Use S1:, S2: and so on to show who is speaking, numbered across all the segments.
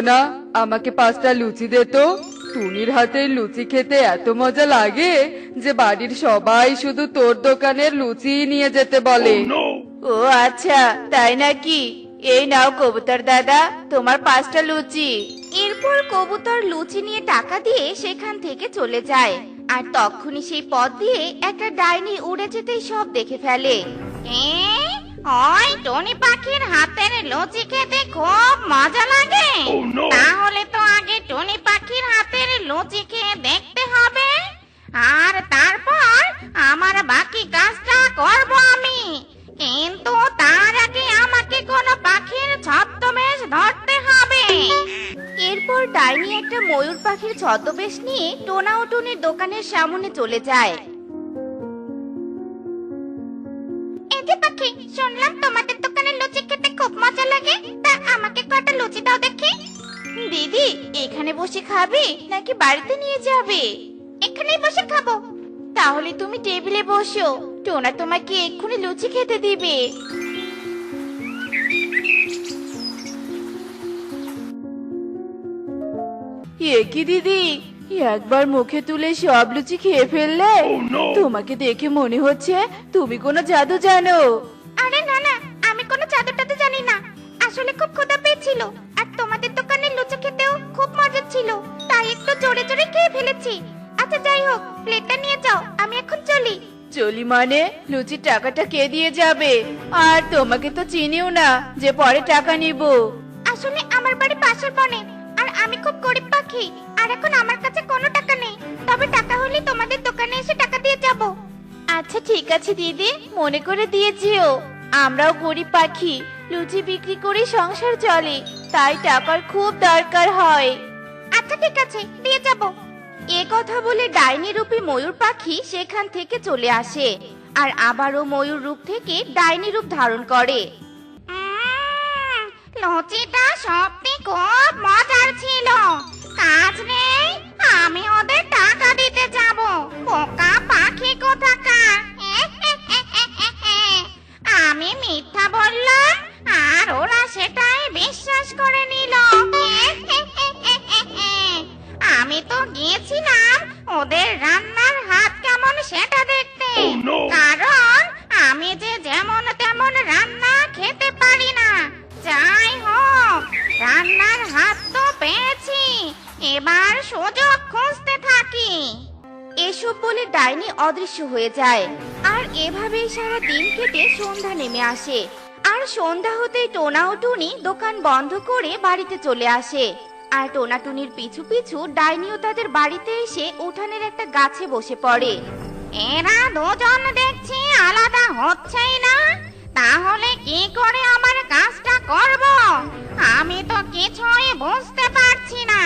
S1: টোনা, আমাকে 5টা লুচি দে তো। টুনির হাতের লুচি খেতে এত মজা লাগে যে বাড়ির সবাই শুধু তোর দোকানের লুচি নিয়ে যেতে বলে।
S2: ও আচ্ছা, তাই নাকি? এই নাও কবুতর দাদা, তোমার 5টা লুচি। এরপর কবুতর লুচি নিয়ে টাকা দিয়ে সেখান থেকে চলে যায়। আর তখনই সেই পথ দিয়ে একটা ডাইনি উড়ে যেতেই সব দেখে ফেলে। ওই টনি পাখির হাতের লুচি খেতে খুব মজা লাগে। তাহলে তো আগে টনি পাখির হাতের লুচি খেয়ে দেখতে হবে, আর তারপর আমার বাকি কাজটা করব আমি। কিন্তু তার আগে আমাকে কোনো পাখির ছদ্মবেশ ধরতে হবে। এরপর ডাইনি একটা ময়ূর পাখির ছদ্মবেশ নিয়ে টোনা ও টুনির দোকানের সামনে চলে যায়। এই যে পাখি, শুনলাম তোমাদের দোকানের লুচি খেতে খুব মজা লাগে, তা আমাকে কয়টা লুচি দাও দেখি। দিদি, এখানে বসে খাবে নাকি বাড়িতে নিয়ে যাবে? এখানেই বসে খাবো। তাহলে তুমি টেবিলে বসো, টোনা তোমাকে এক্ষুনি লুচি খেতে দিবে।
S1: এ কি দিদি, একবার মুখে তুলে সব লুচি খেয়ে ফেললে? তোমাকে দেখে মনে হচ্ছে তুমি কোনো জাদু জানো।
S2: আরে না না, আমি কোনো জাদু টাদু জানি না। আসলে খুব ক্ষুধা পেয়েছিল, আর তোমাদের দোকানের লুচি খেতেও খুব মজা ছিল, তাই একটু জোরে জোরে খেয়ে ফেলেছি। আচ্ছা যাই হোক, প্লেটটা নিয়ে যাও, আমি এখন চলি।
S1: চলি মানে? লুচির টাকাটা কে দিয়ে যাবে? আর তোমাকে তো চিনিও না যে পরে টাকা নিব।
S2: আসলে আমার বাড়ি পাশের বনে, আর আমি খুব গরিব পাখি, আর এখন আমার কাছে কোনো টাকা নেই। তবে টাকা হলে তোমাদের দোকানে এসে টাকা দিয়ে যাব। আচ্ছা ঠিক আছে দিদি, মনে করে দিয়ে যেও। আমরাও গরিব পাখি, লুচি বিক্রি করে সংসার চলে, তাই টাকার খুব দরকার হয়। আচ্ছা ঠিক আছে, দিয়ে যাব। এ কথা বলে ডাইনি রূপী ময়ূর পাখি সেখান থেকে চলে আসে, আর আবারও ময়ূর রূপ থেকে ডাইনি রূপ ধারণ করে। লুচিটা সত্যি খুব মজার ছিল। কাজ নেই, আমি ওদের টাকা দিতে যাব। বোকা পাখি কোথাকার। আমি মিথ্যা বললাম, আর ওরা সেটাই বিশ্বাস করে নিল। আমি তো গিয়েছিলাম ওদের রান্নার হাত কেমন সেটা দেখতে, কারণ আমি যে যেমন তেমন রান্না খেতে পারি না। যাই হোক, রান্নার হাত তো পেয়েছি, এবার সুযোগ খুঁজতে থাকি। এসব বলে ডাইনি অদৃশ্য হয়ে যায়, আর এভাবেই সারা দিন কেটে সন্ধ্যা নেমে আসে। আর সন্ধ্যা হতেই টোনা ও টুনি দোকান বন্ধ করে বাড়িতে চলে আসে। আর টোনা টুনির পিছু পিছু ডাইনিও তাদের বাড়িতে এসে উঠানের একটা গাছে বসে পড়ে। এরা দুজন দেখছি আলাদা হচ্ছেই না, তাহলে কি করে আমার কাজটা করব আমি তো কিছুই বুঝতে পারছি না।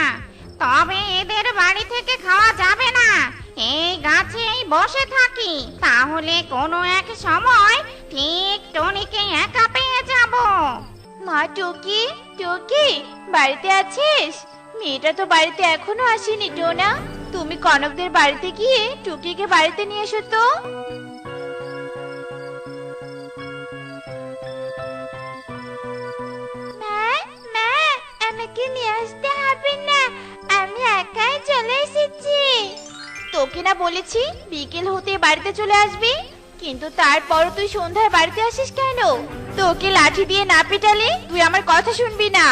S2: তবে এদের বাড়ি থেকে খাওয়া যাবে না, এই গাছেই বসে থাকি, তাহলে কোনো এক সময় ঠিক টনিকে একা পেয়ে যাব। মা টুকি, টুকি বাড়িতে আছিস? মেয়েটা তো বাড়িতে এখনো আসেনি। টোনা, তুমি কনকদের বাড়িতে গিয়ে টুকিকে বাড়িতে নিয়ে এসো তো। আমাকে নিয়ে আসতে হবে না, আমি একাই চলে এসেছি। তোকে না বলেছি বিকেল হতে বাড়িতে চলে আসবি? কিন্তু তারপর তুই সন্ধ্যায় বাড়িতে আসিস কেন? তোকে লাঠি দিয়ে না পিটালে তুই আমার কথা শুনবি না।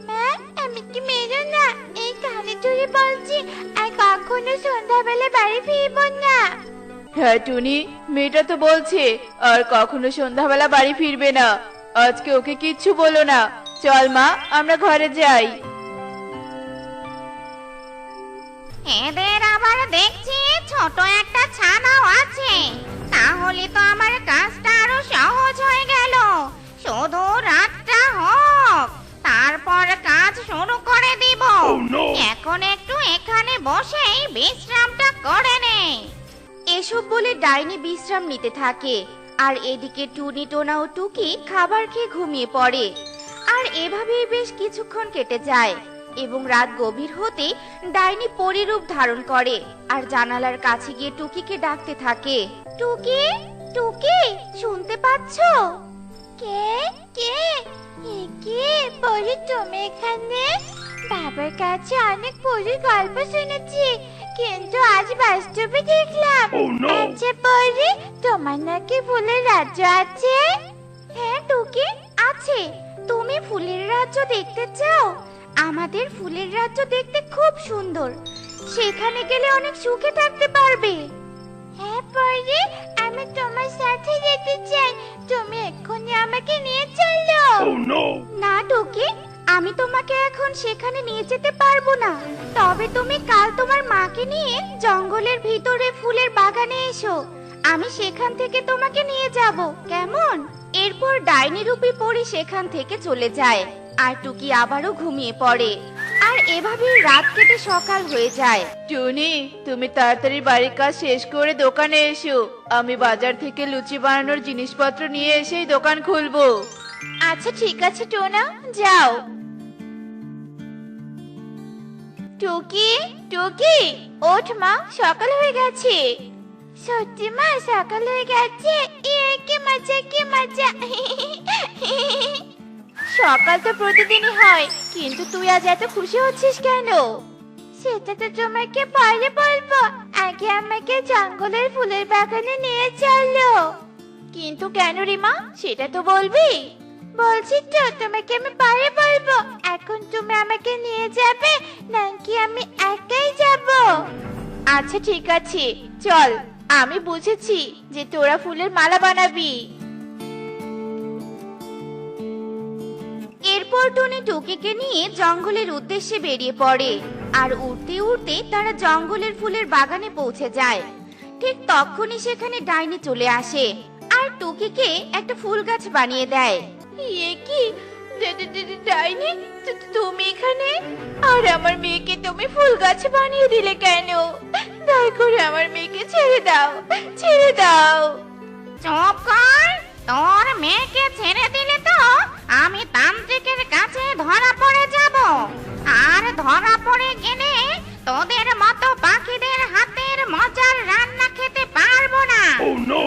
S2: মা, আমি কি মেরো না? এই কানে ধরে বলছি, আর কখনো সন্ধ্যাবেলা বাড়ি ফিরবো না।
S1: হ্যাঁ টুনি, মেয়েটা তো বলছে আর কখনো সন্ধ্যাবেলা বাড়ি ফিরবে না। আজকে ওকে কিচ্ছু বলো না। চল মা, আমরা ঘরে যাই।
S2: এদের আবার দেখছি ছোট একটা ছানাও আছে, তাহলে তো আমার কাজটা আরো সহজ হয়ে গেল। শুধু রাতটা হোক, তারপর কাজ শুরু করে দিব। এখন একটু এখানে বসেই বিশ্রামটা করে নে। এসব বলে ডাইনি বিশ্রাম নিতে থাকে, আর এদিকে টুনি, টোনা ও টুকি খাবার খেয়ে ঘুমিয়ে পড়ে। আর এভাবেই বেশ কিছুক্ষণ কেটে যায়, এবং রাত গভীর হতে ডাইনি পরিরূপ ধারণ করে, আর জানালার কাছে গিয়ে টুকিকে ডাকতে থাকে। টুকি, টুকি, শুনতে পাচ্ছো? কে কে? কে পরি তুমি এখানে?
S3: বাবার কাছে অনেক পরীর গল্প শুনেছি, কিন্তু আজ বাস্তবে দেখলাম। আচ্ছা পরি, তোমার নাকি ফুলের রাজ্য আছে? হ্যাঁ টুকি, আছে। তুমি ফুলের রাজ্য দেখতে চাও? আমাদের ফুলের রাজ্য দেখতে খুব সুন্দর, সেখানে গেলে অনেক সুখে থাকতে পারবে। হ্যাঁ পরি, আমি তোমার সাথে যেতে চাই। তুমি এক্ষুনি আমাকে নিয়ে চলো। না টুকি, আমি তোমাকে এখন সেখানে নিয়ে যেতে পারবো না। তবে তুমি কাল তোমার মাকে নিয়ে জঙ্গলের ভিতরে ফুলের বাগানে এসো, আমি সেখান থেকে তোমাকে নিয়ে যাব, কেমন? এরপর ডাইনি রূপী পরী সেখান থেকে চলে যায়, আর টুকি আবারও ঘুমিয়ে পড়ে। আর এভাবেই রাত কেটে সকাল হয়ে যায়।
S4: টুনি, তুমি তাড়াতাড়ি বাড়ির কাজ শেষ করে দোকানে এসো। আমি বাজার থেকে লুচি বানানোর জিনিসপত্র নিয়ে এসেই দোকান খুলবো।
S3: আচ্ছা ঠিক আছে টোনা, যাও। টুকি, টুকি, ওঠ মা, সকাল হয়ে গেছে। সত্যি মা, সকাল হয়ে গেছে? কি মজা, কি মজা। সকাল তো প্রতিদিনই হয়, কিন্তু তুই আজ এত খুশি হচ্ছিস কেন? সেটা তো তোমাকে পরে বলবো, আগে আমাকে জঙ্গলের ফুলের বাগানে নিয়ে চলো। কিন্তু কেন রে মা, সেটা তো বলবি। বলছি তো, তোমাকে আমি পরে বলবো। এখন তুমি আমাকে নিয়ে যাবে নাকি আমি একাই যাব? আচ্ছা ঠিক আছে, চল। আমি বুঝেছি যে তোরা ফুলের মালা বানাবি। এরপর টুনি টুকিকে নিয়ে জঙ্গলের উদ্দেশ্যে বেরিয়ে পড়ে, আর উড়তে উড়তে তারা জঙ্গলের ফুলের বাগানে পৌঁছে যায়। ঠিক তখনই সেখানে ডাইনি চলে আসে আর টুকিকে একটা ফুল গাছ বানিয়ে দেয়। এ কি ডাইনি, তুমি এখানে? আর আমার মেয়েকে তুমি ফুল গাছ বানিয়ে দিলে কেন? দয়া করে আমার মেয়েকে ছেড়ে দাও, ছেড়ে দাও।
S2: চুপ কর, তোর মেয়েকে ছেড়ে দিলে তো আমি তান্ত্রিকের কাছে ধরা পড়ে যাব, আর ধরা পড়ে গেলে তোদের মতো পাখিদের হাতের মজার রান্না খেতে পারবো না।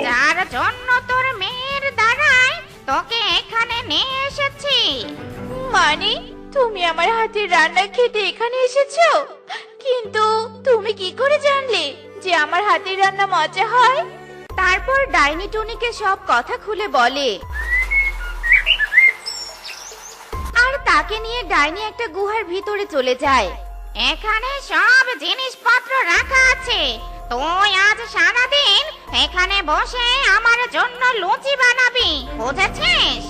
S2: যার জন্য তোর মেয়ের দ্বারাই তোকে এখানে নিয়ে এসেছি।
S3: মানে তুমি আমার হাতের রান্না খেতে এখানে এসেছো? কিন্তু তুমি কি করে জানলে যে আমার হাতের রান্না মজা হয়? তারপর ডাইনি টুনিকে সব কথা খুলে বলে, আর তাকে নিয়ে ডাইনি একটা গুহার ভিতরে চলে যায়।
S2: এখানে সব জিনিসপত্র রাখা আছে, তুই আজ সারাদিন এখানে বসে আমার জন্য লুচি বানাবি, বুঝেছিস?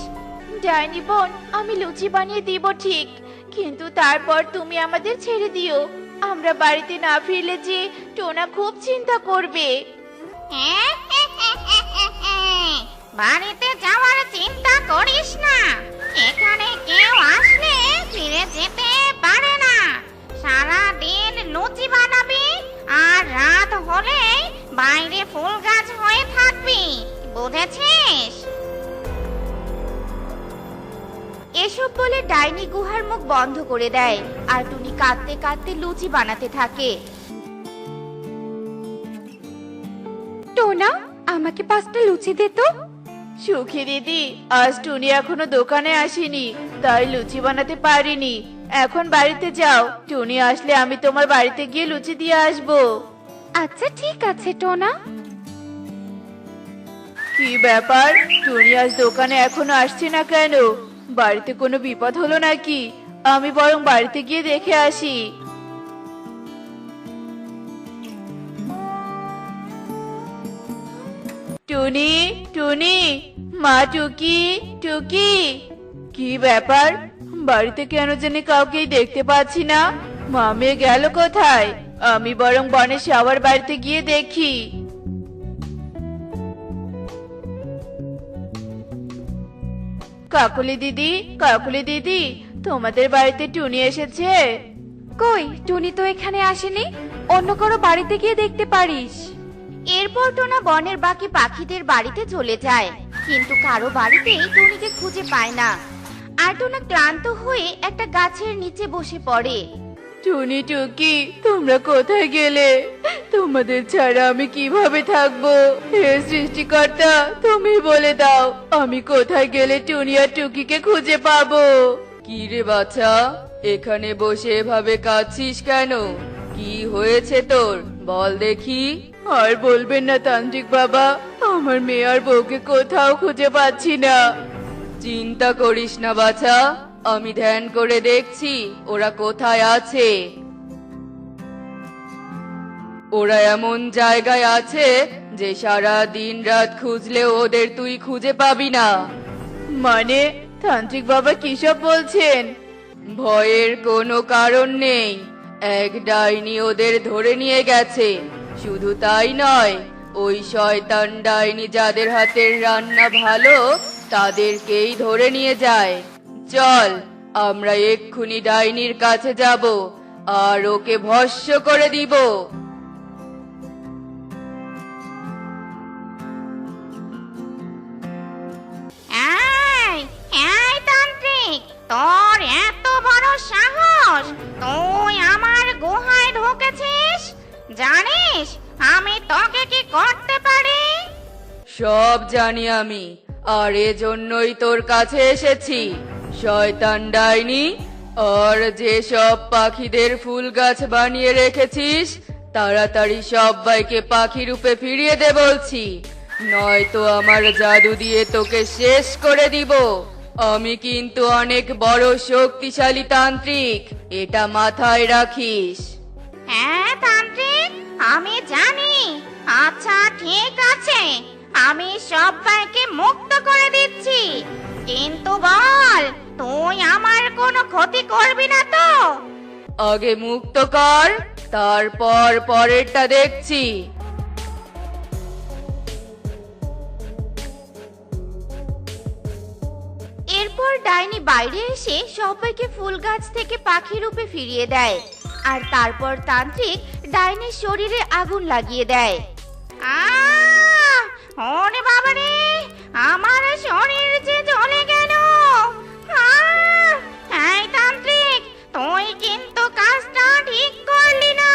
S3: ডাইনি বোন, আমি লুচি বানিয়ে দিব ঠিক, কিন্তু তারপর তুমি আমাদের ছেড়ে দিও। আমরা বাড়িতে না ফিরলে যে টোনা খুব চিন্তা করবে।
S2: বাড়িতে যাওয়ার চিন্তা করিস না, এখানে কেউ আসলে ফিরে যেতে পারে না। সারা দিন লুচি বানাবি আর রাত হলে বাইরে ফুল গাছ হয়ে থাকবি, বুঝেছিস?
S3: এসব বলে ডাইনি গুহার মুখ বন্ধ করে দেয়, আর টুনি কাঁদতে কাঁদতে লুচি বানাতে থাকে। টোনা, আমাকে 5টা লুচি দে তো।
S4: সুখী দিদি, আজ টুনি এখনো দোকানে আসেনি, তাই লুচি বানাতে পারিনি। এখন বাড়িতে যাও, টুনি আসলে আমি তোমার বাড়িতে গিয়ে লুচি দিয়ে আসবো।
S3: আচ্ছা ঠিক আছে টোনা।
S4: কি ব্যাপার, টুনি আজ দোকানে এখনো আসছে না কেন? বাড়িতে কোনো বিপদ হলো নাকি? আমি বরং বাড়িতে গিয়ে দেখে আসি। টুনি, টুনি, মা টুকি, টুকি। কি ব্যাপার, বাড়িতে কেন জানি কাউকেই দেখতে পাচ্ছি না? মা মেয়ে গেল কোথায়? আমি বরং বনের সবার বাড়িতে গিয়ে দেখি। কাকুলি দিদি, কাকুলি দিদি, তোমাদের বাড়িতে টুনি এসেছে?
S3: কই, টুনি তো এখানে আসেনি। অন্য কারো বাড়িতে গিয়ে দেখতে পারিস। এরপর টোনা বনের বাকি পাখিদের বাড়িতে চলে যায়, কিন্তু কারো বাড়িতেই টুনিকে খুঁজে পায় না। আর টোনা ক্লান্ত হয়ে একটা গাছের নিচে বসে পড়ে।
S4: টুনি টুকি, তোমরা কোথায় গেলে? তোমাদের ছাড়া আমি কিভাবে থাকবো? হে সৃষ্টিকর্তা, তুমি বলে দাও, আমি কোথায় গেলে টুনি আর টুকিকে খুঁজে পাবো?
S1: কি রে বাছা, এখানে বসে এভাবে কাঁদছিস কেন? কি হয়েছে তোর, বল দেখি।
S4: আর বলবেন না তান্ত্রিক বাবা, আমার মেয়ে আর বউকে কোথাও খুঁজে পাচ্ছি না।
S1: চিন্তা করিস না বাছা, আমি ধ্যান করে দেখছি ওরা কোথায় আছে। ওরা এমন জায়গায় আছে যে সারা দিন রাত খুঁজলেও ওদের তুই খুঁজে পাবি না।
S4: মানে তান্ত্রিক বাবা কিসব বলছেন?
S1: ভয়ের কোনো কারণ নেই, এক ডাইনি ওদের ধরে নিয়ে গেছে। শুধু তাই নয়, ওই শয়তান ডাইনি যাদের হাতের রান্না ভালো তাদেরকেই ধরে নিয়ে যায়। চল আমরা এক্ষুনি ডাইনির কাছে যাব আর ওকে ভস্ম করে দিব।
S2: এই এই তান্ত্রিক, তোর এত বড় সাহস, তুই আমার গুহায় ঢুকেছিস? জানিস আমি তোকে কি করতে পারি?
S1: সব জানি আমি, আর এজন্যই তোর কাছে এসেছি। শয়তান ডাইনি, আর যে সব পাখিদের ফুল গাছ বানিয়ে রেখেছিস তাড়াতাড়ি সবাইকে পাখি রূপে ফিরিয়ে দে বলছি, নয়তো আমার জাদু দিয়ে তোকে শেষ করে দিব। আমি কিন্তু অনেক বড় শক্তিশালী তান্ত্রিক, এটা মাথায় রাখিস।
S2: হ্যাঁ তান্ত্রিক, আমি জানি। আচ্ছা ঠিক আছে, আমি সবাইকে মুক্ত করে দিচ্ছি, কিন্তু বল তুই আমার কোনো ক্ষতি করবি না তো?
S1: আগে মুক্ত কর, তারপর পরেরটা দেখছি।
S3: এরপর ডাইনি বাইরে এসে সবাইকে ফুল গাছ থেকে পাখি রূপে ফিরিয়ে দেয়, আর তারপর তান্ত্রিক ডাইনির শরীরে আগুন লাগিয়ে দেয়।
S2: আহ! ওরে বাবারে, আমার শরীর যে জ্বলে গেল। আহ! এই তান্ত্রিক, তুই কিন্তু কাজটা ঠিক করলি না।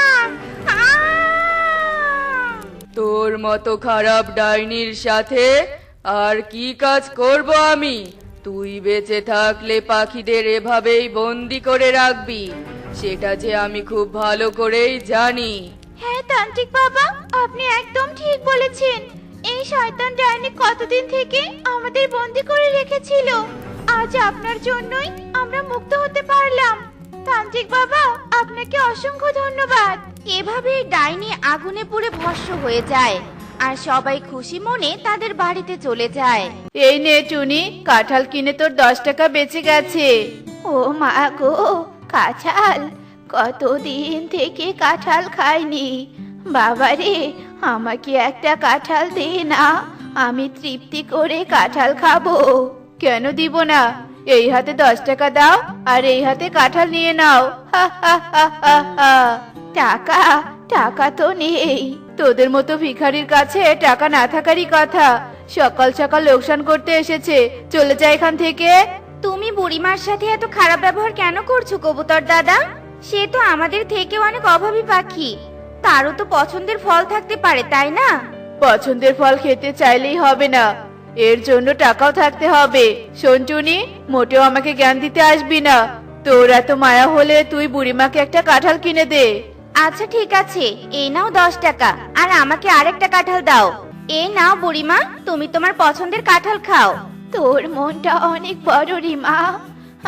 S2: আহ!
S1: তোর মতো খারাপ ডাইনির সাথে আর কি কাজ করব আমি? তুই বেঁচে থাকলে পাখিদের এভাবেই বন্দি করে রাখবি, সেটা যে আমি খুব ভালো করেই জানি।
S3: হ্যাঁ তান্ত্রিক বাবা, আপনি একদম ঠিক বলেছেন। এই শয়তান ডাইনি কতদিন থেকে আমাদের বন্দি করে রেখেছিল, আজ আপনার জন্যই আমরা মুক্ত হতে পারলাম। তান্ত্রিক বাবা, আপনাকে অসংখ্য ধন্যবাদ। এভাবেই ডাইনি আগুনে পুড়ে ভস্ম হয়ে যায়, আর সবাই খুশি মনে তাদের বাড়িতে চলে যায়।
S4: এই নে টুনি, কাঁঠাল কিনে তোর 10 টাকা বেঁচে গেছে।
S3: ও মা গো, কাঁঠাল! কতদিন থেকে কাঁঠাল খাইনি। বাবারে, আমাকে একটা কাঁঠাল দে না, আমি তৃপ্তি করে কাঁঠাল খাবো।
S4: কেন দিব না? এই হাতে 10 টাকা দাও আর এই হাতে কাঁঠাল নিয়ে নাও। হা হা হা হা হা।
S3: টাকা? টাকা তো নেই।
S4: তোদের মতো ভিখারির কাছে টাকা না থাকারই কথা। সকাল সকাল লোকসান করতে এসেছে, চলে যা এখান থেকে।
S3: তুমি বুড়িমার সাথে এত খারাপ ব্যবহার কেন করছো কবুতর দাদা? সে তো আমাদের থেকে অনেক অভাবী পাখি, তারও তো পছন্দের ফল থাকতে পারে, তাই না?
S4: পছন্দের ফল খেতে চাইলেই হবে না, এর জন্য টাকাও থাকতে হবে। শোন টুনি, মোটেও আমাকে জ্ঞান দিতে আসবি না। তোর এত মায়া হলে তুই বুড়িমাকে একটা কাঁঠাল কিনে দে।
S3: আচ্ছা ঠিক আছে, এই নাও 10 টাকা, আর আমাকে আরেকটা কাঁঠাল দাও। এই নাও বুড়িমা, তুমি তোমার পছন্দের কাঁঠাল খাও। তোর মনটা অনেক বড় রিমা,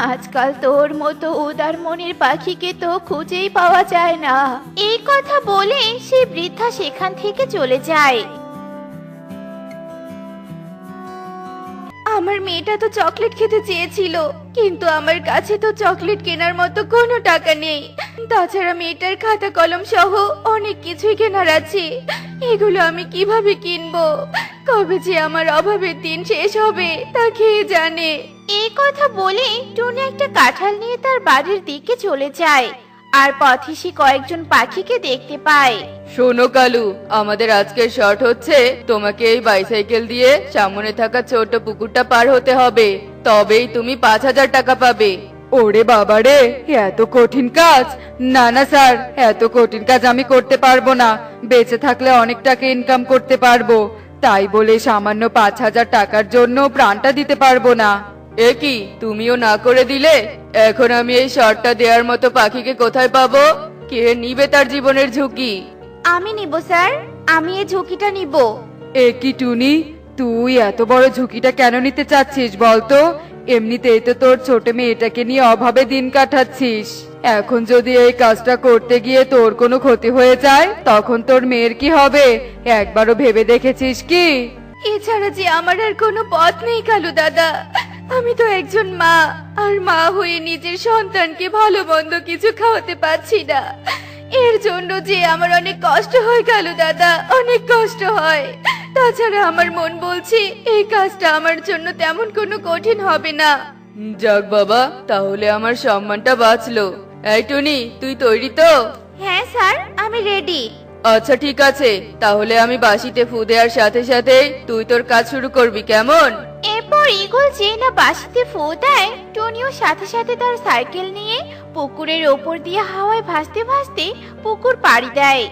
S3: আজকাল তোর মতো উদার মনের পাখিকে তো খুঁজেই পাওয়া যায় না। এই কথা বলে সেই বৃদ্ধা সেখান থেকে চলে যায়। আমার মেয়েটা তো চকলেট খেতে চেয়েছিল, কিন্তু আমার কাছে তো চকলেট কেনার মতো কোনো টাকা নেই। তাছাড়া মেয়েটার খাতা কলম সহ অনেক কিছুই কেনার আছে, এগুলো আমি কিভাবে কিনবো? কবে যে আমার অভাবের দিন শেষ হবে তা কে জানে। এই কথা বলে টুনি একটা কাঁঠাল নিয়ে তার বাড়ির দিকে চলে যায়, আর পথে সে কয়েকজন পাখিকে দেখতে পায়।
S1: শোনো কালু, আমাদের আজকের শর্ট হচ্ছে তোমাকে এই বাইসাইকেল দিয়ে সামনে থাকা ছোট পুকুরটা পার হতে হবে, তবেই তুমি 5,000 টাকা পাবে। ওরে বাবা রে, এত কঠিন কাজ! না না স্যার, এত কঠিন কাজ আমি করতে পারবো না। বেঁচে থাকলে অনেক টাকা ইনকাম করতে পারবো, তাই বলে সামান্য 5,000 টাকার জন্য প্রাণটা দিতে পারবো না। এ কি, তুমিও না করে দিলে? এখন আমি এই শর্টটা দেওয়ার মতো পাখিকে কোথায় পাবো? কে নিবে তার জীবনের ঝুঁকি?
S3: আমি নিব স্যার, আমি এই ঝুঁকিটা নিব।
S1: এ কি টুনি, তুই এত বড় ঝুঁকিটা কেন নিতে চাচ্ছিস বলতো? এমনিতেই তো তোর ছোট মেয়েটাকে নিয়ে অভাবে দিন কাটাচ্ছিস। এখন যদি এই কাজটা করতে গিয়ে তোর কোনো ক্ষতি হয়ে যায়, তখন তোর মেয়ের কি হবে? একবারও ভেবে দেখেছিস কি?
S4: এছাড়া যে আমার আর কোনো পথ নেই কালু দাদা। আমি তো একজন মা, আর মা হয়ে নিজের সন্তানকে ভালো মন্দ কিছু খাওয়াতে পারছি না। এর জন্য যে আমার অনেক কষ্ট হয় কালু দাদা, অনেক কষ্ট হয়। তাছাড়া আমার মন বলছে এই কাজটা আমার জন্য তেমন কোনো কঠিন হবে না।
S1: যাক বাবা, তাহলে আমার সম্মানটা বাঁচলো। এই টুনি, তুই তৈরি তো?
S3: হ্যাঁ স্যার, আমি রেডি।
S1: আচ্ছা ঠিক আছে, তাহলে আমি বাঁশিতে ফু দেওয়ার সাথে সাথে তুই তোর কাজ শুরু করবি, কেমন?
S3: এরপর ঈগল যেই না বাঁশিতে ফু দেয়, টুনিও সাথে সাথে তার সাইকেল নিয়ে পুকুরের ওপর দিয়ে হাওয়ায় ভাসতে ভাসতে পুকুর পাড়ি দেয়।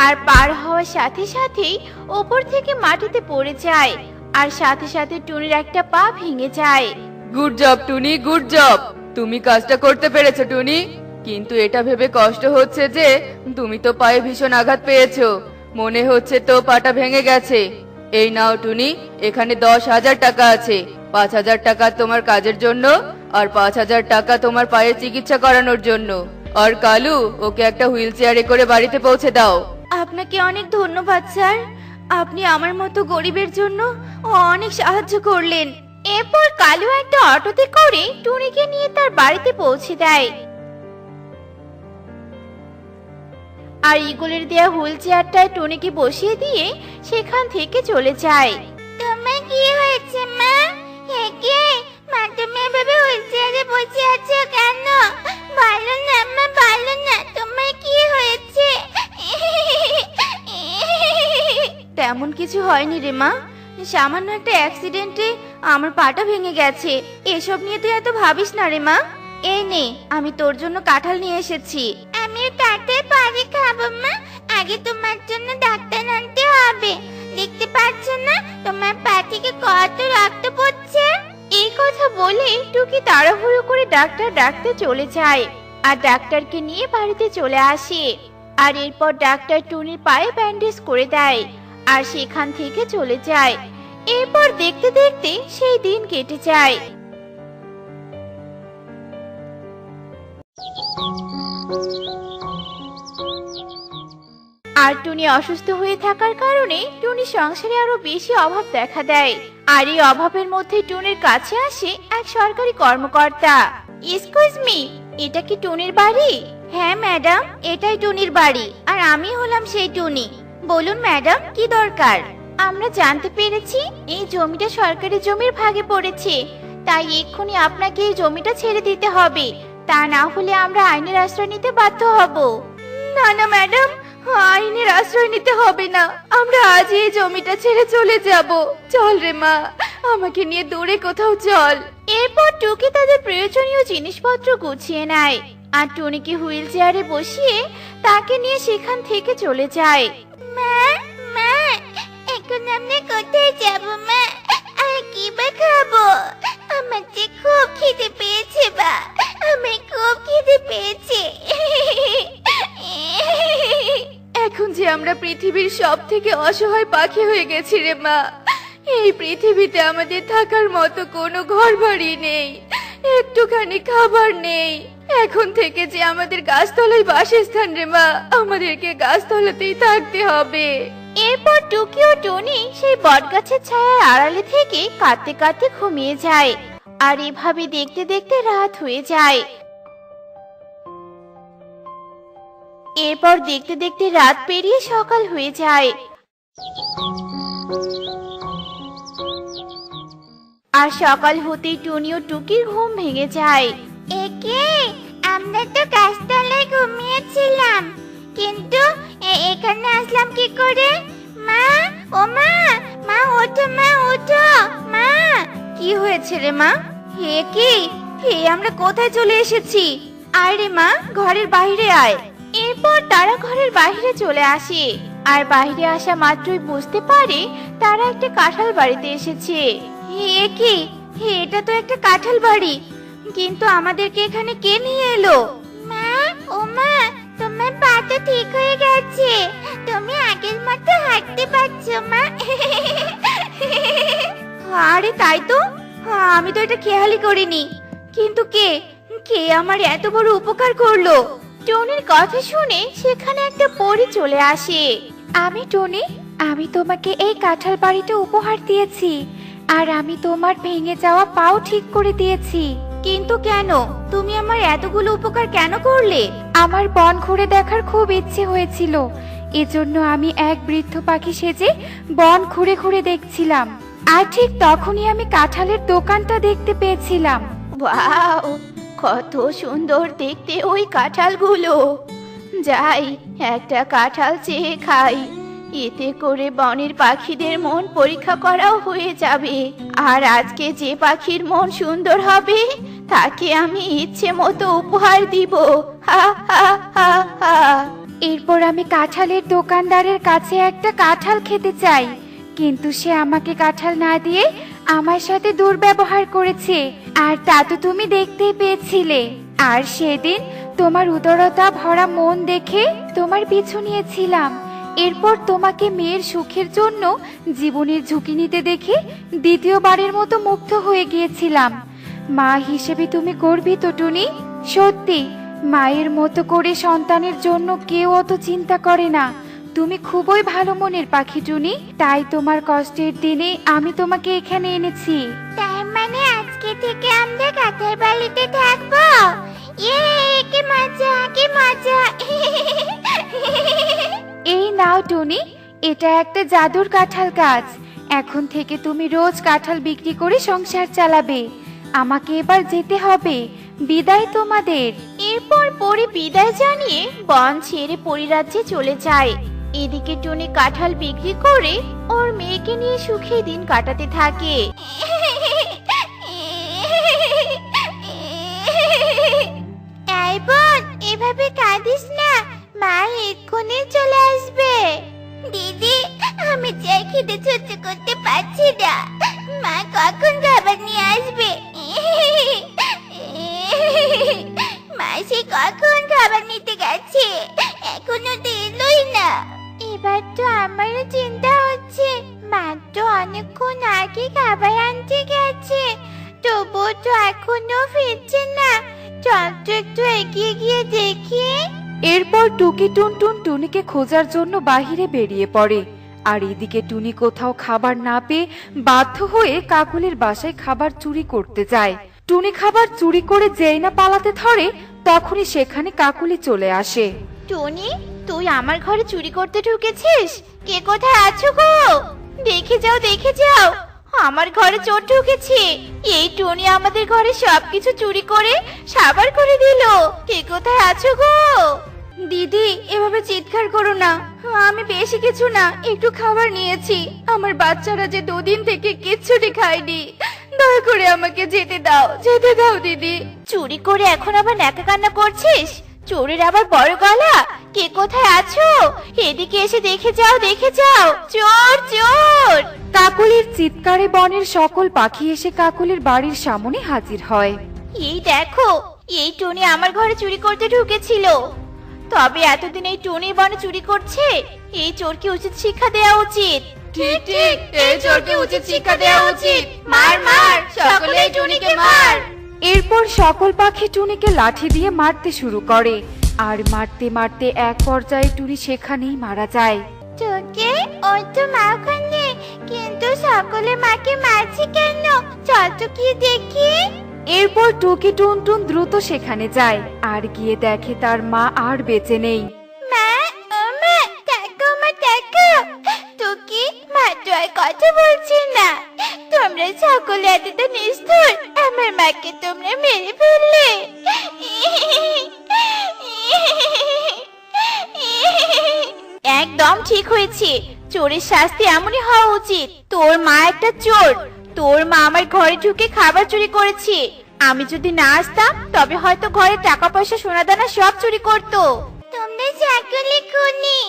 S3: আর পার হওয়ার সাথে সাথেই ওপর থেকে মাটিতে পড়ে যায়, আর সাথে সাথে টুনির একটা পা ভেঙে যায়।
S1: গুড জব টুনি, গুড জব। তুমি কাজটা করতে পেরেছো টুনি, কিন্তু এটা ভেবে কষ্ট হচ্ছে যে তুমি তো পায়ে ভীষণ আঘাত পেয়েছো। মনে হচ্ছে তো পাটা ভেঙে গেছে। এই নাও টুনি, এখানে 10,000 টাকা আছে। 5,000 টাকা তোমার কাজের জন্য, আর 5,000 টাকা তোমার পায়ের চিকিৎসা করানোর জন্য। আর কালু, ওকে একটা হুইল চেয়ারে করে বাড়িতে পৌঁছে দাও।
S3: আপনাকে অনেক ধন্যবাদ স্যার, আপনি আমার মতো গরিবের জন্য অনেক সাহায্য করলেন। এরপর কালু একটা অটোতে করে টুনিকে নিয়ে তার বাড়িতে পৌঁছে দেয়। আর ঈগলের দেয়া হুইল চেয়ারটায় টুনিকে বসিয়ে দিয়ে সেখান থেকে চলে যায়। তোমার কি হয়েছে মা? একে মা, তুমি এভাবে হুইল চেয়ারে বসে আছো কেন? ভালো না মা, ভালো না। তোমার কি হয়েছে? তেমন কিছু হয়নি রে মা, সামান্য একটা অ্যাক্সিডেন্টে আমার পাটা ভেঙে গেছে। এসব নিয়ে তুই এত ভাবিস না রে মা। এই নে, আমি তোর জন্য কাঁঠাল নিয়ে এসেছি। আমি কাঁঠাল পরে খাবো মা, আগে তোমার জন্য ডাক্তার আনতে হবে। দেখতে পাচ্ছ না তোমার পা থেকে কত রক্ত পড়ছে? এই কথা বলে টুকি তাড়াহুড়ো করে ডাক্তার ডাকতে চলে যায়, আর ডাক্তারকে নিয়ে বাড়িতে চলে আসে। আর এরপর ডাক্তার টুনির পায়ে ব্যান্ডেজ করে দেয়, আর সেখান থেকে চলে যায়। এরপর দেখতে দেখতে সেই দিন কেটে যায়। আর টুনি অসুস্থ হয়ে থাকার কারণে টুনি সংসারে আরো বেশি অভাব দেখা দেয়। আর এই অভাবের মধ্যে টুনির কাছে আসে এক সরকারি কর্মকর্তা। এক্সকিউজ মি, এটা কি টুনির বাড়ি? হ্যাঁ ম্যাডাম, এটাই টুনির বাড়ি, আর আমি হলাম সেই টুনি। বলুন ম্যাডাম, কি দরকার? আমরা জানতে পেরেছি এই জমিটা সরকারি জমির ভাগে পড়েছে, তাই এক্ষুনি আপনাকে এই জমিটা ছেড়ে দিতে হবে, তা না হলে আমরা আইনের আশ্রয় নিতে বাধ্য হব। না না ম্যাডাম, আইনের আশ্রয় নিতে হবে না, আমরা আজই এই জমিটা ছেড়ে চলে যাব। চল রে মা, আমাকে নিয়ে দূরে কোথাও চল। এরপর টুকি তাদের প্রয়োজনীয় জিনিসপত্র গুছিয়ে নেয়, আর টুনিকে হুইল চেয়ারে বসিয়ে তাকে নিয়ে সেখান থেকে চলে যায়। মা, মা, এখন আমরা কোথায় যাব মা? আর কি বা খাবো? আমার যে খুব খিদে পেয়েছে বা, আমার খুব খিদে পেয়েছে।
S4: এখন যে আমরা পৃথিবীর সব থেকে অসহায় পাখি হয়ে গেছি রে মা। এই পৃথিবীতে আমাদের থাকার মতো কোনো ঘর বাড়ি নেই, একটুখানি খাবার নেই। এখন থেকে যে আমাদের গাছতলায় বাসস্থান রে মা, আমাদেরকে গাছতলাতেই থাকতে হবে।
S3: এরপর টুকি ও টনি সেই বটগাছের ছায়ার আড়ালে থেকে কাঁদতে কাঁদতে ঘুমিয়ে যায়। আর এভাবে দেখতে দেখতে রাত হয়ে যায়। এরপর দেখতে দেখতে রাত পেরিয়ে সকাল হয়ে যায়। আর সকাল হতেই টুনি ও টুকির ঘুম ভেঙে যায়। একে, আমরা তো গাছতলায় ঘুমিয়েছিলাম, কিন্তু এখানে আসলাম কি করে? মা, ও মা, মা ওঠো, মা ওঠো, মা। কি হয়েছে রে মা? হে কি, হে আমরা কোথায় চলে এসেছি? আয় রে মা, ঘরের বাইরে আয়। এরপর তারা ঘরের বাইরে চলে আসে, আর বাইরে আসা মাত্রই বুঝতে পারে তারা একটা কাঁঠাল বাড়িতে এসেছে। হে কি, এটা তো একটা কাঁঠাল বাড়ি, কিন্তু আমাদেরকে এখানে কে নিয়ে এলো? মা, ও মা, তোমার পা তো ঠিক হয়ে গেছে, তুমি আগের মতো হাঁটতে পারছো মা। আরে তাই তো, আমি তো এটা খেয়ালই করিনি। কিন্তু কে কে আমার এত বড় উপকার করলো? টনির কথা শুনে সেখানে একটা পরী চলে আসে। আমি টনি, আমি তোমাকে এই কাঁঠাল বাড়িটা উপহার দিয়েছি, আর আমি তোমার ভেঙে যাওয়া পাও ঠিক করে দিয়েছি। কিন্তু কেন? তুমি আমার এতগুলো উপকার কেন করলে? আমার বন ঘুরে দেখার খুব ইচ্ছে হয়েছিল, এজন্য আমি এক বৃদ্ধ পাখি সেজে বন ঘুরে ঘুরে দেখছিলাম। আর ঠিক তখনই আমি কাঁঠালের দোকানটা দেখতে পেয়েছিলাম। ওয়াও, কত সুন্দর দেখতে ওই কাঁঠালগুলো। যাই, একটা কাঁঠাল চেয়ে খাই, এতে করে বনের পাখিদের মন পরীক্ষা করাও হয়ে যাবে। আর আজকে যে পাখির মন সুন্দর হবে তাকে আমি ইচ্ছে মতো উপহার দিব। হা হা হা হা। এরপর আমি কাঁঠালের দোকানদারের কাছে একটা কাঁঠাল খেতে চাই, কিন্তু সে আমাকে কাঁঠাল না দিয়ে আমার সাথে দুর্ব্যবহার করেছে, আর তা তো তুমি দেখতেই পেয়েছিলে। আর সেদিন তোমার উদারতা ভরা মন দেখে তোমার পিছু নিয়েছিলাম। এরপর তোমাকে মেয়ের সুখের জন্য জীবনের ঝুঁকি নিতে দেখে দ্বিতীয়বারের মতো মুগ্ধ হয়ে গিয়েছিলাম। মা হিসেবে তুমি গর্বিত টুনি। সত্যি, মায়ের মতো করে সন্তানের জন্য কেউ অত চিন্তা করে না। তুমি খুবই ভালো মনের পাখি টুনি, তাই তোমার কষ্টের দিনে আমি তোমাকে এখানে এনেছি। তার মানে আজকে থেকে আমরা কাঁঠাল বাড়িতে থাকবো? ইয়ে, কি মজা, কি মজা। এই নাও টুনি, এটা একটা জাদুর কাঁঠাল গাছ। এখন থেকে তুমি রোজ কাঁঠাল বিক্রি করে সংসার চালাবে। আমাকে এবার যেতে হবে, বিদায় তোমাদের। এরপর পরি বিদায় জানিয়ে বন ছেড়ে পরিরাজ্যে চলে যায়। এদিকে টুনি কাঁঠাল বিক্রি করে ওর মেয়েকে নিয়ে সুখে দিন কাটাতে থাকে। এই বোন, এভাবে কাঁদিস না, মা এক্ষুনি চলে আসবে। দিদি, আমি চাই খেতে সহ্য করতে পারছি না, মা কখন খাবার নিয়ে আসবে? মা সে কখন খাবার নিতে গেছে, এখনো তো এলোই না। এবার তো আমারও চিন্তা হচ্ছে, মা তো অনেকক্ষণ আগে খাবার আনতে গেছে, তবুও তো এখনো ফিরছে না। চল তো একটু এগিয়ে গিয়ে দেখি।
S1: এরপর টুকি টুনটুন টুনিকে খোঁজার জন্য বাহিরে বেরিয়ে পড়ে। আর এদিকে টুনি কোথাও খাবার না পেয়ে বাধ্য হয়ে কাকুলির বাসায় খাবার চুরি করতে যায়। টুনি খাবার চুরি করে যেই না পালাতে ধরে, তখনই সেখানে কাকুলি চলে আসে।
S3: টনি, তুই আমার ঘরে চুরি করতে ঢুকেছিস? কে কোথায় আছো গো? দেখে যাও, দেখে যাও, আমার ঘরে চোর ঢুকেছে। এই টনি আমাদের ঘরে সবকিছু চুরি করে সাবার করে দিল। কে কোথায় আছো গো? দিদি, এভাবে চিৎকার করো না, আমি বেশি কিছু না, একটু খাবার নিয়েছি। আমার বাচ্চারা যে দুদিন থেকে কিচ্ছুটি খায়নি, দয়া করে আমাকে যেতে দাও, যেতে দাও দিদি। চুরি করে এখন আবার ন্যাকা কান্না করছিস? চোরের আবার বড় গলা। কে কোথায় আছো? এদিকে এসে দেখে যাও, দেখে যাও, চোর, চোর।
S1: কাকুলির চিৎকারে বনের সকল পাখি এসে কাকুলির বাড়ির সামনে হাজির হয়।
S3: এই দেখো, এই টনি আমার ঘরে চুরি করতে ঢুকেছিল। তবে এতদিন এই টনি বনে চুরি করছে, এই চোরকে উচিত শিক্ষা দেওয়া উচিত।
S4: ঠিক ঠিক, এই চোরকে উচিত শিক্ষা দেওয়া উচিত। মার মার, সকলে এই টুনিকে মার।
S1: এরপর সকল পাখি টুনিকে লাঠি দিয়ে মারতে শুরু করে। আর মারতে মারতে এক পর্যায়ে টুনি সেখানেই মারা যায়।
S3: তোকে ওই তো মা ওখানে, কিন্তু সকলে মাকে মারছে কেন? চল তো কি দেখি।
S1: এরপর টুকি টুনটুন দ্রুত সেখানে যায় আর গিয়ে দেখে তার মা আর বেঁচে নেই।
S3: মা, ও মা, দেখো মা, দেখো। তোকে মা তো আর কথা বলছে না। তোমরা সকলে এতটা নিষ্ঠুর, আমার মাকে তোমরা মেরে ফেললে। একদম ঠিক হয়েছে, চোরের শাস্তি এমনই হওয়া উচিত। তোর মা একটা চোর, তোর মা আমার ঘরে ঢুকে খাবার চুরি করেছে। আমি যদি না আসতাম তবে হয়তো ঘরে টাকা পয়সা সোনাদানা সব চুরি করতো। তোমরা সকলে খুনি,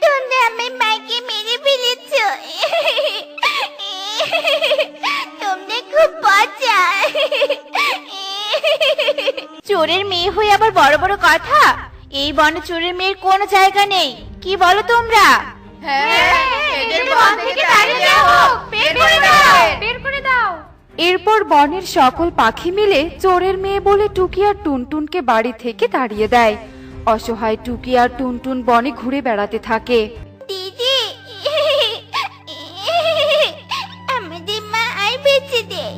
S3: তোমরা আমার মাকে মেরে ফেলেছো। তোমরা খুব পচা। চোরের মেয়ে হয়ে আবার বড় বড় কথা। এই বনে চোরের মেয়ের কোনো জায়গা নেই, কি বলো তোমরা?
S5: এরপর বনের সকল পাখি মিলে চোরের মেয়ে বলে টুকি আর টুনটুনকে বাড়ি থেকে তাড়িয়ে দেয়। অসহায় টুকি আর টুনটুন বনে ঘুরে বেড়াতে থাকে।
S3: দিদি, আমাদের মা আর বেঁচে দেয়,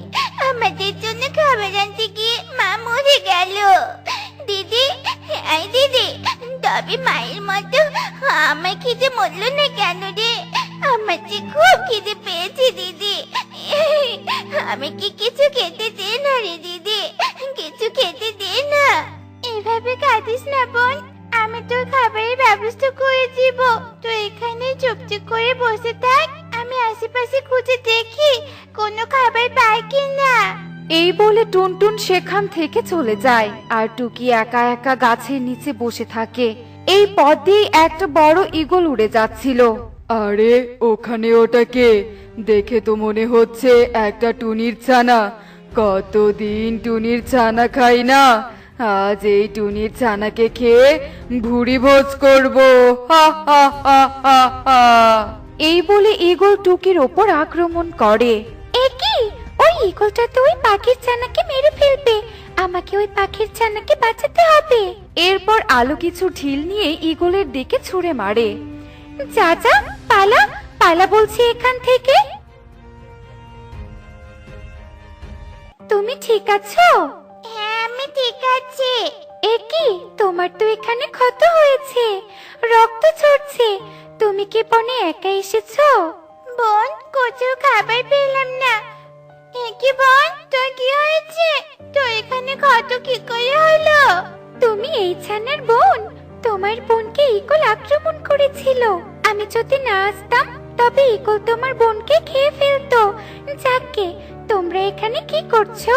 S3: আমাদের জন্য খাবার আনতে গিয়ে মা মরে গেল। দিদি, আই দিদি, তবে মায়ের মতো আমার খিদে মরলো না কেন রে? আমার যে খুব খিদে পেয়েছে দিদি, আমাকে কিছু খেতে দে না রে দিদি, কিছু খেতে দে না। এভাবে কাঁদিস না বোন, আমি তোর খাবারের ব্যবস্থা করে দিব। তুই এখানে চুপচুপ করে বসে থাক, আমি আশেপাশে খুঁজে দেখি কোনো খাবার পাই কিনা।
S5: এই বলে টুনটুন সেখান থেকে চলে যায় আর টুকি একা একা গাছের নিচে বসে থাকে। এই পথ দিয়ে একটা বড় ঈগল উড়ে যাচ্ছিল।
S1: আরে ওখানে ওটা কে? দেখে তো মনে হচ্ছে একটা টুনির ছানা। কতদিন টুনির ছানা খাই না, আজ এই টুনির ছানাকে খেয়ে ভুড়ি ভোজ করবো। হা হা হা হা হা।
S5: এই বলে ঈগল টুকির ওপর আক্রমণ করে।
S3: এ কি, ওই ঈগলটা তো ওই পাখির ছানাকে মেরে ফেলবে, আমাকে ওই পাখির ছানাকে বাঁচাতে হবে।
S5: এরপর আলো কিছু ঢিল নিয়ে ঈগলের দিকে ছুঁড়ে মারে।
S3: যা যা, পালা পালা বলছি এখান থেকে। তুমি ঠিক আছো? হ্যাঁ, আমি ঠিক আছি। এ কি, তোমার তো এখানে ক্ষত হয়েছে, রক্ত ঝরছে, তুমি কি বনে একা এসেছো? বোন, কোথাও খাবার পেলাম না। এ কি বোন, তোর কি হয়েছে? তো এখানে ক্ষত কি করে হলো? তুমি এই ছানার বোন? তোমার বোনকে ঈগল আক্রমণ করেছিল, আমি যদি না আসতাম তবে ঈগল তোমার বোনকে খেয়ে ফেলতো। যাকে, তোমরা এখানে কি করছো?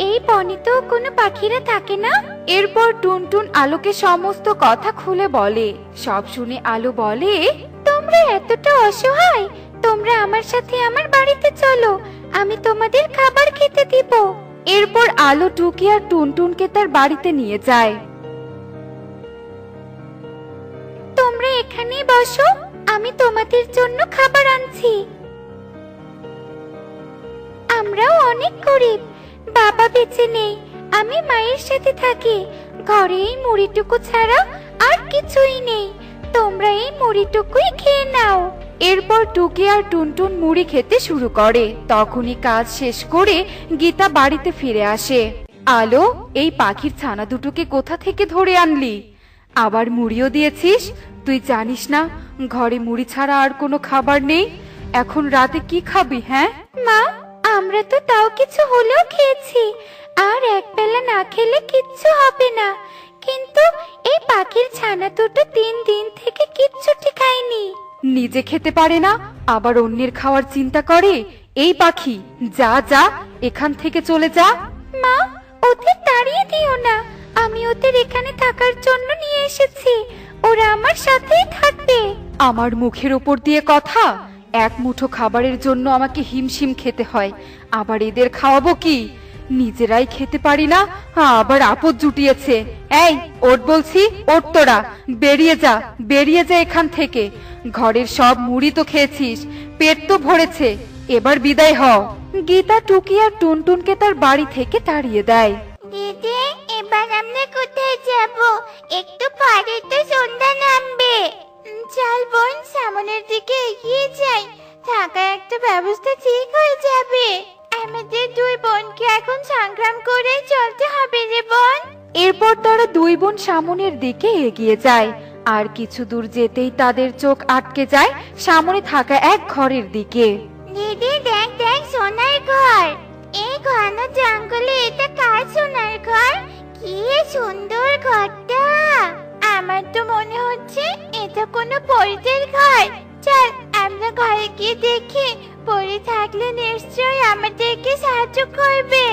S3: এই বনে তো কোনো পাখিরা থাকে না।
S5: এরপর টুনটুন আলোকে সমস্ত কথা খুলে বলে। সব শুনে আলো বলে,
S3: তোমরা এতটা অসহায়, তোমরা আমার সাথে আমার বাড়িতে চলো, আমি তোমাদের খাবার খেতে দিব।
S5: এরপর আলো টুকি আর টুনটুনকে তার বাড়িতে নিয়ে যায়।
S3: তোমরা এখানেই বসো, আমি তোমাদের জন্য খাবার আনছি। আমরাও অনেক গরিব, বাবা বেঁচে নেই, আমি মায়ের সাথে থাকি। ঘরে এই মুড়িটুকু ছাড়া আর কিছুই নেই, তোমরা এই মুড়িটুকুই খেয়ে নাও।
S5: এরপর টুকি আর টুনটুন মুড়ি খেতে শুরু করে। তখনই কাজ শেষ করে গীতা বাড়িতে ফিরে আসে। আলো, এই পাখির ছানা দুটোকে কোথা থেকে ধরে আনলি? আবার মুড়িও দিয়েছিস? তুই জানিস না ঘরে মুড়ি ছাড়া আর কোনো খাবার নেই? এখন রাতে কি খাবি? হ্যাঁ
S3: মা, আমরা তো তাও কিছু হলেও খেয়েছি, আর এক বেলা না খেলে কিচ্ছু হবে না। কিন্তু এই পাখির ছানা দুটো 3 দিন থেকে কিচ্ছুটি খায়নি।
S5: নিজে খেতে পারে না, আবার অন্যের খাওয়ার চিন্তা করে। এই পাখি, যা যা, এখান থেকে চলে যা।
S3: মা, ওদের তাড়িয়ে দিও না, আমি ওদের এখানে থাকার জন্য নিয়ে এসেছি, ওরা আমার সাথেই থাকবে।
S5: আমার মুখের ওপর দিয়ে কথা? এক মুঠো খাবারের জন্য আমাকে হিমশিম খেতে হয়, আবার এদের খাওয়াবো কি? নিজেরাই খেতে পারি না, আবার আপদ জুটিয়েছে। এই ওঠ বলছি, ওঠ তোরা, বেরিয়ে যা, বেরিয়ে যা এখান থেকে। ঘরের সব মুড়ি তো খেয়েছিস, পেট তো ভরেছে, এবার বিদায় হও। গীতা টুকি আর টুনটুনকে তার বাড়ি থেকে তাড়িয়ে দেয়।
S3: দিদি, এবার আমরা কোথায় যাব? একটু পরে তো সন্ধ্যা নামবে। চল বোন, সামনের দিকে এগিয়ে যাই, থাকার একটা ব্যবস্থা ঠিক হয়ে যাবে। আমাদের 2 বোনকে এখন সংগ্রাম করে চলতে হবে রে বোন।
S5: এরপর তারা 2 বোন সামনের দিকে এগিয়ে যায়। আর কিছু দূর যেতেই তাদের চোখ আটকে যায় সামনে থাকা এক ঘরের দিকে।
S3: দিদি, দেখ দেখ, সোনার ঘর। এই ঘন জঙ্গলে এটা কার সোনার ঘর? কি সুন্দর ঘরটা! আমার তো মনে হচ্ছে এটা কোনো পরীদের ঘর। চল আমরা ঘরে গিয়ে দেখি, পরী থাকলে নিশ্চয়ই আমাদেরকে সাহায্য করবে।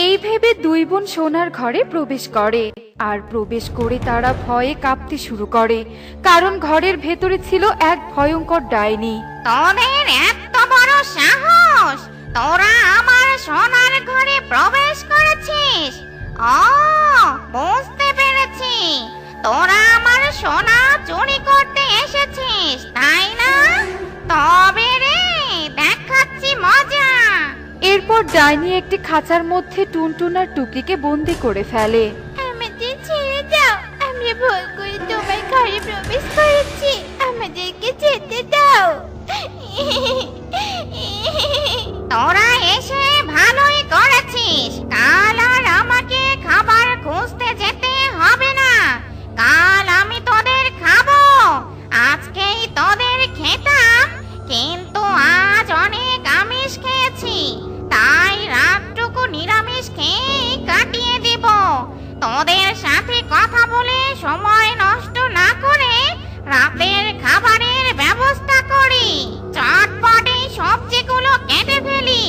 S5: এই ভেবে 2 বোন সোনার ঘরে প্রবেশ করে। আর প্রবেশ করে তারা ভয়ে কাঁপতে শুরু করে, কারণ ঘরের ভেতরে ছিল এক ভয়ঙ্কর ডাইনি।
S2: তোদের এত বড় সাহস! তোরা আমার সোনার ঘরে প্রবেশ করেছিস? ও, বুঝতে পেরেছি। তোরা আমার সোনা চুরি করতে এসেছিস, তাই না? তবে রে, দেখাচ্ছি মজা।
S5: এরপর ডাইনি একটি খাঁচার মধ্যে টুনটুন আর টুকিকে বন্দি করে ফেলে।
S3: আমাদের ছেড়ে দাও, আমরা ভুল করে তোমার ঘরে প্রবেশ করেছি, আমাদেরকে যেতে দাও।
S2: তোরা এসে ভালোই করেছিস। কাল আর আমাকে খাবার খুঁজতে যেতে হবে না। কাল আমি তোদের খাবো। আজকেই তোদের খেতাম, কিন্তু আজ অনেক আমিষ খেয়েছি, তাই রাতটুকু নিরামিষ খেয়েই কাটিয়ে দিব। তোদের সাথে কথা বলে সময় নষ্ট না করে রাতের খাবারের ব্যবস্থা করি। চটপট এই সবজিগুলো কেটে ফেলি।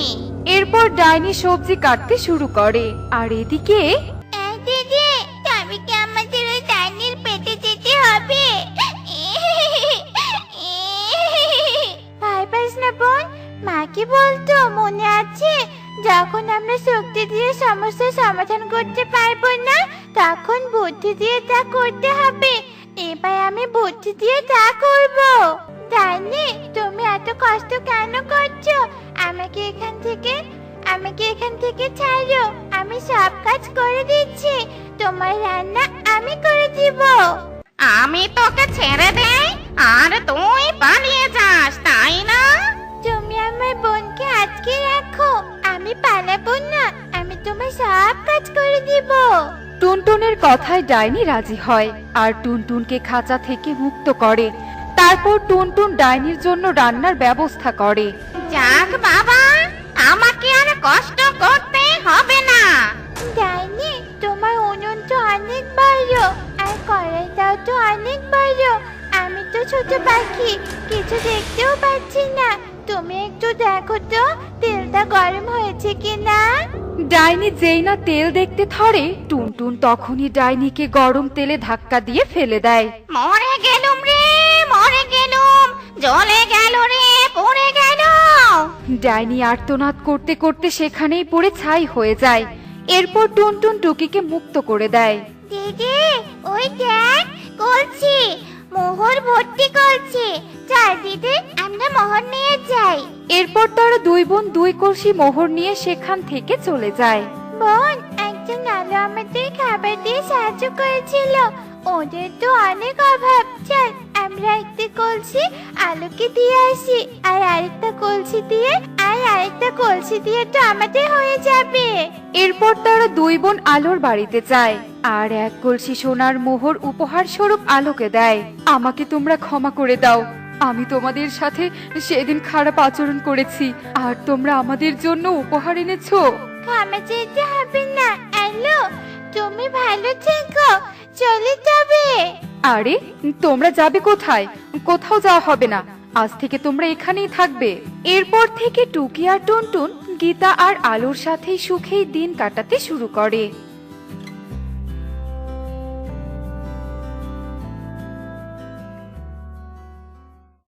S5: এরপর ডাইনি সবজি কাটতে শুরু করে, আর এদিকে
S3: এই দিদি, তবে কি আমাদের ওই ডাইনির পেটে যেতে হবে? ভয় পাস না বোন, মা কি বলতো মনে আছে? যখন আমরা শক্তি দিয়ে সমস্যার সমাধান করতে পারবো না, তখন বুদ্ধি দিয়ে তা করতে হবে। এবার আমি বুদ্ধি দিয়ে তা করব। ডাইনি, তুমি এত কষ্ট কেন করছো? আমাকে এখান থেকে ছাড়ো, আমি সব কাজ করে দিচ্ছি। তোমার রান্না আমি করে দিব।
S2: আমি তোকে ছেড়ে দেই আর তুই পালিয়ে যাস, তাই না?
S3: তুমি আমার বোনকে আটকে রাখো, আমি পালাবো না, আমি তোমার সব কাজ করে দিব।
S5: টুনটুনের কথায় ডাইনি রাজি হয় আর টুনটুনকে খাঁচা থেকে মুক্ত করে। তারপর টুনটুন ডাইনির জন্য রান্নার ব্যবস্থা করে।
S2: যাক বাবা, আমাকে আর কষ্ট করতে হবে না।
S3: ডাইনি, তোমার উনুন তো অনেক বড়, আর কড়াইটাও তো অনেক বড়। আমি তো ছোট পাখি, কিছু দেখতেও পাচ্ছি না। তুমি একটু দেখো তো তেলটা গরম হয়েছে কিনা।
S5: ডাইনি যেই না তেল দেখতে ধরে, টুনটুন তখনই ডাইনিকে গরম তেলে ধাক্কা দিয়ে ফেলে দেয়।
S2: মরে গেলুম রে, মরে গেলুম, জ্বলে গেল রে, পড়ে গেল।
S5: ডাইনি আর্তনাদ করতে করতে সেখানেই পড়ে ছাই হয়ে যায়। এরপর টুনটুন টুকিকে মুক্ত করে দেয়।
S3: দিদি, ওই দেখ, কলছি মোহর ভর্তি করছি। চল দিদি, আমরা মোহর নিয়ে যাই।
S5: এরপর তারা দুই বোন দুই কলসি মোহর নিয়ে সেখান থেকে চলে যায়।
S3: বোন, একজন আলো আমাদের খাবার দিয়ে সাহায্য করেছিল, ওদের তো অনেক অভাব। চল আমরা একটা কলসি আলোকে দিয়ে আসি, আর আরেকটা কলসি দিয়ে তো আমাদের হয়ে যাবে।
S5: এরপর তারা দুই বোন আলোর বাড়িতে যায় আর এক কলসি সোনার মোহর উপহার স্বরূপ আলোকে দেয়। আমাকে তোমরা ক্ষমা করে দাও, আমি তোমাদের সাথে সেদিন খারাপ আচরণ করেছি, আর তোমরা আমাদের জন্য উপহার এনেছো।
S3: ক্ষমা চাইতে হবে না আলো, তুমি ভালো থেকো, চলে যাবে।
S5: আরে তোমরা যাবে কোথায়? কোথাও যাওয়া হবে না, আজ থেকে তোমরা এখানেই থাকবে। এরপর থেকে টুকি আর টুনটুন গীতা আর আলোর সাথে সুখেই দিন কাটাতে শুরু করে।